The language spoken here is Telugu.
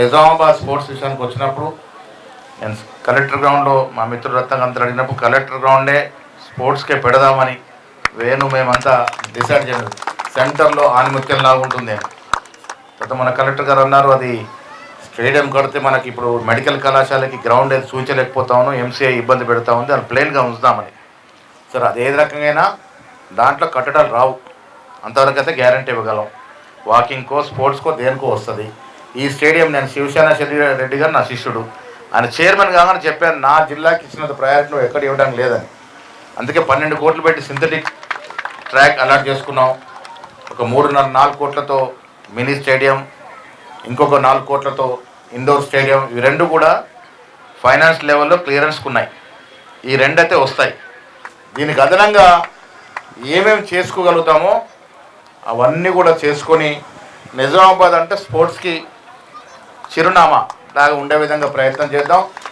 నిజామాబాద్ స్పోర్ట్స్ విషయానికి వచ్చినప్పుడు నేను కలెక్టర్ గ్రౌండ్లో మా మిత్రుడు రత్నకాంత్ అడిగినప్పుడు కలెక్టర్ గ్రౌండే స్పోర్ట్స్కే పెడదామని మేమంతా డిసైడ్ చేయలేదు. సెంటర్లో ఆనిముత్యంలాగా ఉంటుంది అని. తర్వాత మన కలెక్టర్ గారు అన్నారు, అది స్టేడియం కడితే మనకి ఇప్పుడు మెడికల్ కళాశాలకి గ్రౌండ్ ఏది చూపించలేకపోతామను, ఎంసీఐ ఇబ్బంది పెడతా ఉంది, అది ప్లెయిన్గా ఉంచుదామని. సరే, అది ఏ రకంగా దాంట్లో కట్టడాలు రావు, అంతవరకు అయితే గ్యారంటీ ఇవ్వగలం. వాకింగ్కో స్పోర్ట్స్కో దేనికో వస్తుంది. ఈ స్టేడియం నేను శివసేన రెడ్డి గారు నా శిష్యుడు, ఆయన చైర్మన్ కాగానే చెప్పాను, నా జిల్లాకి ఇచ్చినంత ప్రయారిటీ ఎక్కడ ఇవ్వడానికి లేదని. అందుకే 12 కోట్లు పెట్టి సింథటిక్ ట్రాక్ అలాట్ చేసుకున్నాం. ఒక 3.5-4 కోట్లతో మినీ స్టేడియం, ఇంకొక 4 కోట్లతో ఇండోర్ స్టేడియం. ఇవి రెండు కూడా ఫైనాన్స్ లెవెల్లో క్లియరెన్స్కి ఉన్నాయి. ఈ రెండైతే వస్తాయి. దీనికి అదనంగా ఏమేమి చేసుకోగలుగుతామో అవన్నీ కూడా చేసుకొని నిజామాబాద్ అంటే స్పోర్ట్స్కి చిరునామా లాగా ఉండే విధంగా ప్రయత్నం చేద్దాం.